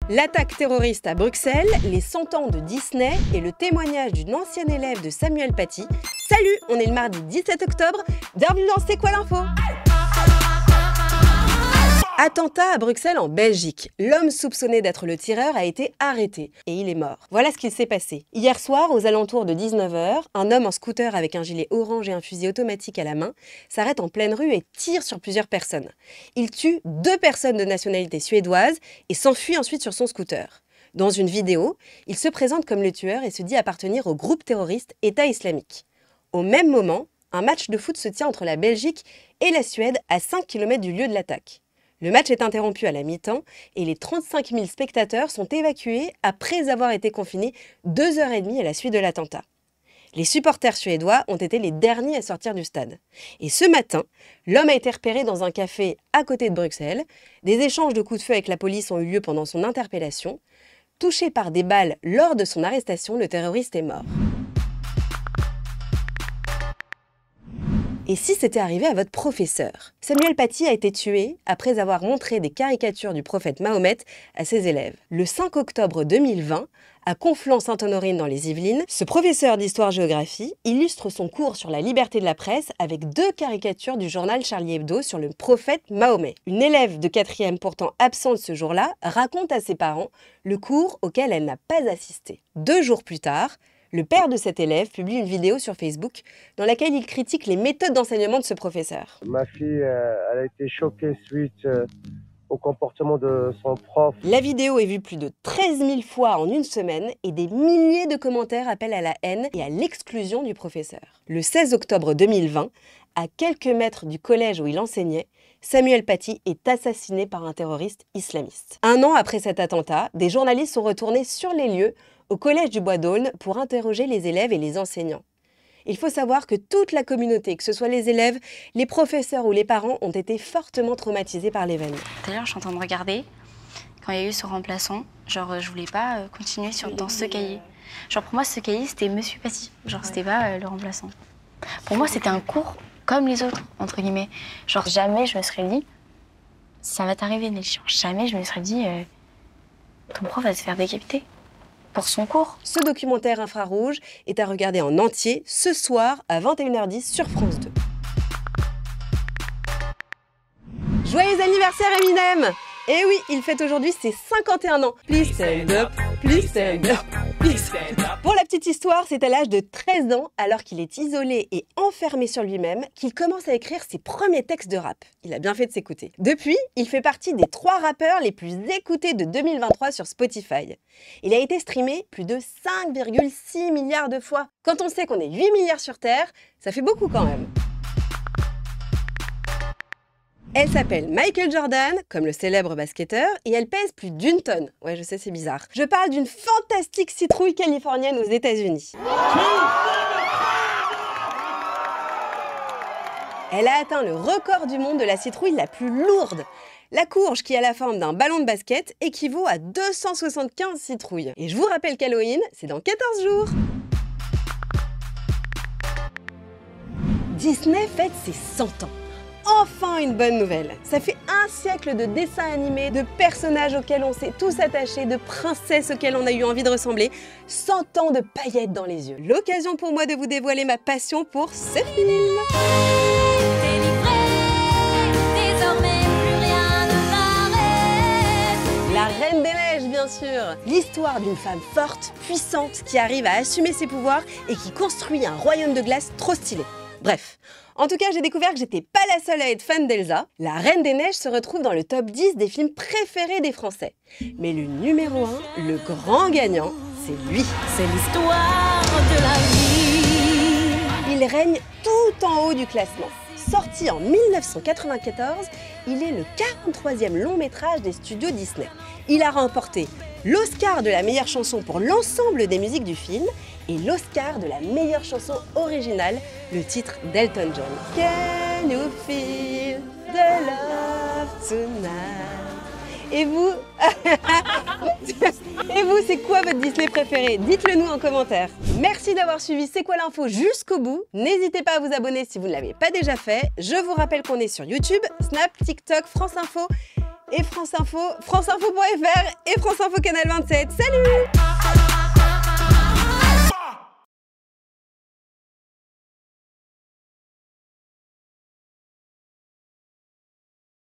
L'attaque terroriste à Bruxelles, les 100 ans de Disney et le témoignage d'une ancienne élève de Samuel Paty. Salut, on est le mardi 17 octobre, bienvenue dans C'est quoi l'info ? Attentat à Bruxelles en Belgique. L'homme soupçonné d'être le tireur a été arrêté et il est mort. Voilà ce qu'il s'est passé. Hier soir, aux alentours de 19 h, un homme en scooter avec un gilet orange et un fusil automatique à la main s'arrête en pleine rue et tire sur plusieurs personnes. Il tue 2 personnes de nationalité suédoise et s'enfuit ensuite sur son scooter. Dans une vidéo, il se présente comme le tueur et se dit appartenir au groupe terroriste État islamique. Au même moment, un match de foot se tient entre la Belgique et la Suède à 5 km du lieu de l'attaque. Le match est interrompu à la mi-temps et les 35 000 spectateurs sont évacués après avoir été confinés 2h30 à la suite de l'attentat. Les supporters suédois ont été les derniers à sortir du stade. Et ce matin, l'homme a été repéré dans un café à côté de Bruxelles. Des échanges de coups de feu avec la police ont eu lieu pendant son interpellation. Touché par des balles lors de son arrestation, le terroriste est mort. Et si c'était arrivé à votre professeur? Samuel Paty a été tué après avoir montré des caricatures du prophète Mahomet à ses élèves. Le 5 octobre 2020, à Conflans-Sainte-Honorine dans les Yvelines, ce professeur d'histoire-géographie illustre son cours sur la liberté de la presse avec 2 caricatures du journal Charlie Hebdo sur le prophète Mahomet. Une élève de 4e pourtant absente ce jour-là raconte à ses parents le cours auquel elle n'a pas assisté. 2 jours plus tard, le père de cet élève publie une vidéo sur Facebook dans laquelle il critique les méthodes d'enseignement de ce professeur. Ma fille, elle a été choquée suite au comportement de son prof. La vidéo est vue plus de 13 000 fois en une semaine et des milliers de commentaires appellent à la haine et à l'exclusion du professeur. Le 16 octobre 2020, à quelques mètres du collège où il enseignait, Samuel Paty est assassiné par un terroriste islamiste. 1 an après cet attentat, des journalistes sont retournés sur les lieux au collège du Bois d'Aulne pour interroger les élèves et les enseignants. Il faut savoir que toute la communauté, que ce soit les élèves, les professeurs ou les parents, ont été fortement traumatisés par l'événement. D'ailleurs, je suis en train de regarder, quand il y a eu ce remplaçant, genre je voulais pas continuer dans ce cahier. Genre pour moi, ce cahier, c'était Monsieur Paty, genre c'était pas le remplaçant. Pour moi, c'était un cours comme les autres, entre guillemets. Genre jamais je me serais dit, ça va t'arriver Nelly, genre jamais je me serais dit, ton prof va se faire décapiter. Pour son cours. Ce documentaire infrarouge est à regarder en entier ce soir à 21h10 sur France 2. Joyeux anniversaire Eminem! Eh oui, il fête aujourd'hui ses 51 ans. Please stand up, please stand up, please stand up. Pour la petite histoire, c'est à l'âge de 13 ans, alors qu'il est isolé et enfermé sur lui-même, qu'il commence à écrire ses premiers textes de rap. Il a bien fait de s'écouter. Depuis, il fait partie des 3 rappeurs les plus écoutés de 2023 sur Spotify. Il a été streamé plus de 5,6 milliards de fois. Quand on sait qu'on est 8 milliards sur Terre, ça fait beaucoup quand même. Elle s'appelle Michael Jordan, comme le célèbre basketteur, et elle pèse plus d'1 tonne. Ouais, je sais, c'est bizarre. Je parle d'une fantastique citrouille californienne aux États-Unis. Elle a atteint le record du monde de la citrouille la plus lourde. La courge, qui a la forme d'un ballon de basket, équivaut à 275 citrouilles. Et je vous rappelle qu'Halloween, c'est dans 14 jours. Disney fête ses 100 ans. Enfin une bonne nouvelle. Ça fait 1 siècle de dessins animés, de personnages auxquels on s'est tous attachés, de princesses auxquelles on a eu envie de ressembler, 100 ans de paillettes dans les yeux. L'occasion pour moi de vous dévoiler ma passion pour ce film. La Reine des Neiges, bien sûr. L'histoire d'une femme forte, puissante, qui arrive à assumer ses pouvoirs et qui construit un royaume de glace trop stylé. Bref. En tout cas, j'ai découvert que j'étais pas la seule à être fan d'Elsa. La Reine des Neiges se retrouve dans le top 10 des films préférés des Français. Mais le numéro 1, le grand gagnant, c'est lui. C'est l'histoire de la vie. Il règne tout en haut du classement. Sorti en 1994, il est le 43e long métrage des studios Disney. Il a remporté l'Oscar de la meilleure chanson pour l'ensemble des musiques du film et l'Oscar de la meilleure chanson originale, le titre d'Elton John. Can you feel the love tonight? Et vous Et vous, c'est quoi votre Disney préféré? Dites-le nous en commentaire. Merci d'avoir suivi C'est quoi l'info jusqu'au bout. N'hésitez pas à vous abonner si vous ne l'avez pas déjà fait. Je vous rappelle qu'on est sur YouTube, Snap, TikTok, France Info et France Info, franceinfo.fr et France Info Canal 27. Salut!